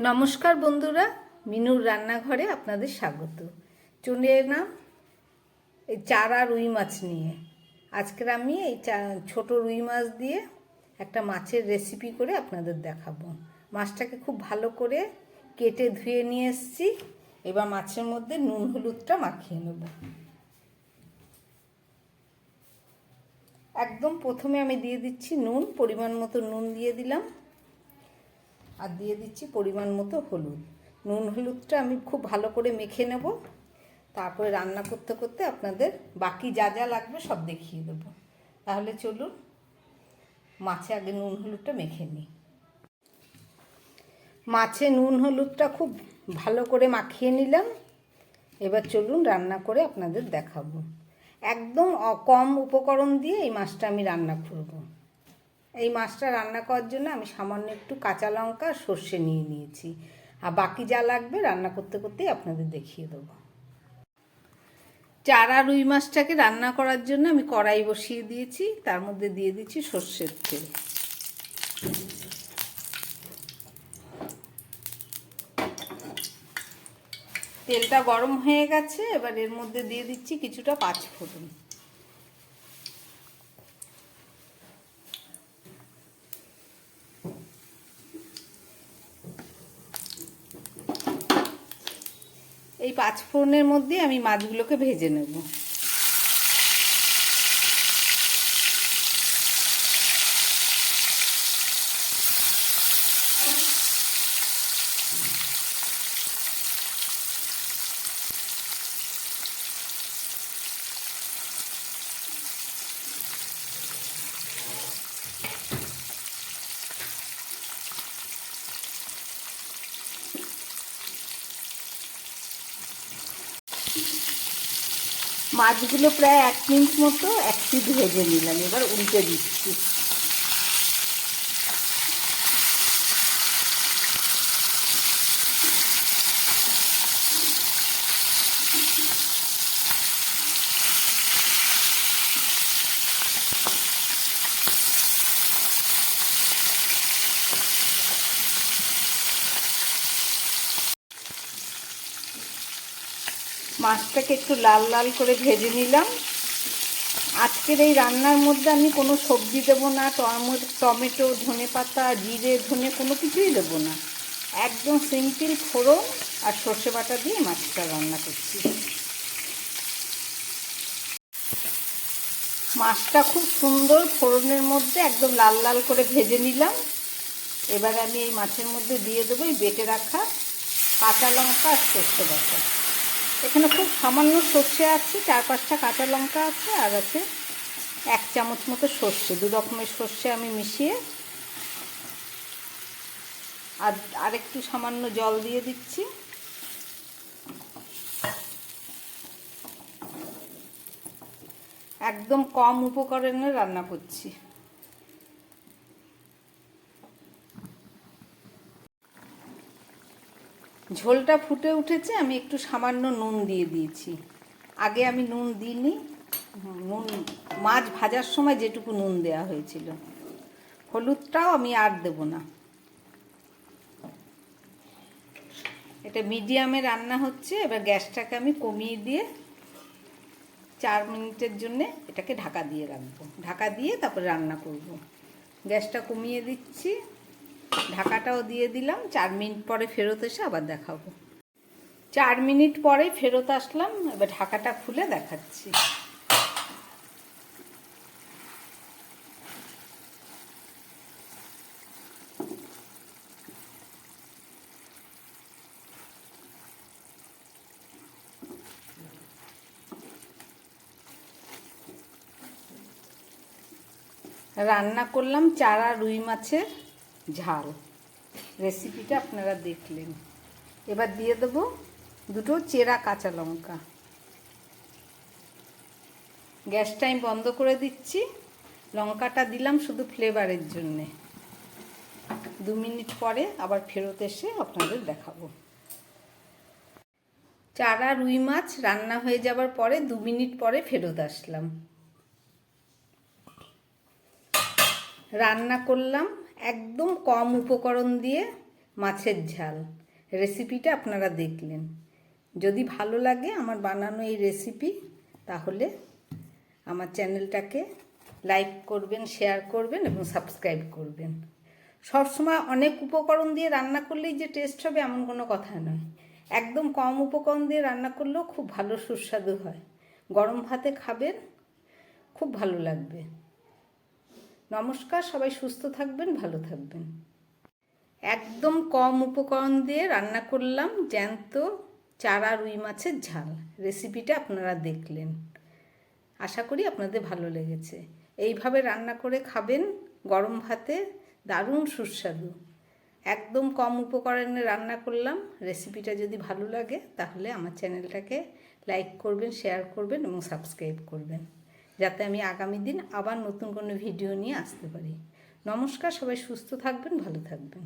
নমস্কার বন্ধুরা, মিনুর রান্নাঘরে আপনাদের স্বাগত। চলে এলাম এই চারা রুই মাছ নিয়ে। আজকের আমি এই ছোট রুই মাছ দিয়ে একটা মাছের রেসিপি করে আপনাদের দেখাবো। মাছটাকে খুব ভালো করে কেটে ধুয়ে নিয়ে এসেছি। এবার মাছের মধ্যে নুন হলুদটা মাখিয়ে নেব। একদম প্রথমে আমি দিয়ে দিচ্ছি নুন, পরিমাণ মতো নুন দিয়ে দিলাম, আর দিয়ে দিচ্ছি পরিমাণ মতো হলুদ। নুন হলুদটা আমি খুব ভালো করে মেখে নেব, তারপরে রান্না করতে করতে আপনাদের বাকি যা যা লাগবে সব দেখিয়ে দেবো। তাহলে চলুন মাছে আগে নুন হলুদটা মেখে নিই। মাছে নুন হলুদটা খুব ভালো করে মাখিয়ে নিলাম। এবার চলুন রান্না করে আপনাদের দেখাবো। একদম কম উপকরণ দিয়ে এই মাছটা আমি রান্না করব। এই মাছটা রান্না করার জন্য আমি সামান্য একটু কাঁচা লঙ্কা আর সর্ষে নিয়ে নিয়েছি, আর বাকি যা লাগবে রান্না করতে করতেই আপনাদের দেখিয়ে দেবো। চারা রুই মাছটাকে রান্না করার জন্য আমি কড়াই বসিয়ে দিয়েছি, তার মধ্যে দিয়ে দিচ্ছি সর্ষের তেল। তেলটা গরম হয়ে গেছে, এবার এর মধ্যে দিয়ে দিচ্ছি কিছুটা পাঁচফোড়ন। এই পাঁচফোড়নের মধ্যে আমি মাছগুলোকে ভেজে নেব। মাছগুলো প্রায় 1 মিনিট মতো এক পিঠ ভেজে নিলাম, এবার উল্টে দিচ্ছি। মাছটাকে একটু লাল লাল করে ভেজে নিলাম। আজকের এই রান্নার মধ্যে আমি কোনো সবজি দেবো না, টমেটো, ধনেপাতা, জিরে, ধনে কোনো কিছুই দেবো না। একদম সিম্পল ফোড়ন আর সর্ষে বাটা দিয়ে মাছটা রান্না করছি। মাছটা খুব সুন্দর ফোড়নের মধ্যে একদম লাল লাল করে ভেজে নিলাম। এবার আমি এই মাছের মধ্যে দিয়ে দেবো এই বেটে রাখা কাঁচা লঙ্কা আর সর্ষে বাটা। এখানে খুব সামান্য সর্ষে আছে, 4-5টা কাঁচা লঙ্কা আছে, আর আছে 1 চামচ মতো সর্ষে। 2 রকমের সর্ষে আমি মিশিয়ে আর একটু সামান্য জল দিয়ে দিচ্ছি। একদম কম উপকরণে রান্না করছি। ঝোলটা ফুটে উঠেছে, আমি একটু সামান্য নুন দিয়ে দিয়েছি। আগে আমি নুন দিইনি, মাছ ভাজার সময় যেটুকু নুন দেওয়া হয়েছিল। হলুদটাও আমি আর দেব না। এটা মিডিয়ামে রান্না হচ্ছে। এবার গ্যাসটাকে আমি কমিয়ে দিয়ে 4 মিনিটের জন্যে এটাকে ঢাকা দিয়ে রাখবো। ঢাকা দিয়ে তারপরে রান্না করব। গ্যাসটা কমিয়ে দিচ্ছি, ঢাকাটাও দিয়ে দিলাম। 4 মিনিট পরে ফেরত এসে আবার দেখাবো। 4 মিনিট পরে ফেরত আসলাম, এবার ঢাকাটা খুলে দেখাচ্ছি। রান্না করলাম চারা রুই মাছের ঝাল। রেসিপিটা আপনারা দেখলেন। এবার দিয়ে দেবো 2টো চেরা কাঁচা লঙ্কা। গ্যাসটা আমি বন্ধ করে দিচ্ছি। লঙ্কাটা দিলাম শুধু ফ্লেভারের জন্যে। 2 মিনিট পরে আবার ফেরত এসে আপনাদের দেখাবো। চারা রুই মাছ রান্না হয়ে যাবার পরে 2 মিনিট পরে ফেরত আসলাম। রান্না করলাম একদম কম উপকরণ দিয়ে মাছের ঝাল রেসিপিটা আপনারা দেখলেন। যদি ভালো লাগে আমার বানানো এই রেসিপি, তাহলে আমার চ্যানেলটাকে লাইক করবেন, শেয়ার করবেন এবং সাবস্ক্রাইব করবেন। সবসময় অনেক উপকরণ দিয়ে রান্না করলেই যে টেস্ট হবে এমন কোনো কথা নয়। একদম কম উপকরণ দিয়ে রান্না করলেও খুব ভালো সুস্বাদু হয়। গরম ভাতে খাবেন, খুব ভালো লাগবে। নমস্কার, সবাই সুস্থ থাকবেন, ভালো থাকবেন। একদম কম উপকরণ দিয়ে রান্না করলাম জ্যান্ত চারা রুই মাছের ঝাল। রেসিপিটা আপনারা দেখলেন, আশা করি আপনাদের ভালো লেগেছে। এইভাবে রান্না করে খাবেন গরম ভাতে, দারুণ সুস্বাদু। একদম কম উপকরণে রান্না করলাম। রেসিপিটা যদি ভালো লাগে তাহলে আমার চ্যানেলটাকে লাইক করবেন, শেয়ার করবেন এবং সাবস্ক্রাইব করবেন, যাতে আমি আগামী দিন আবার নতুন কোনো ভিডিও নিয়ে আসতে পারি। নমস্কার, সবাই সুস্থ থাকবেন, ভালো থাকবেন।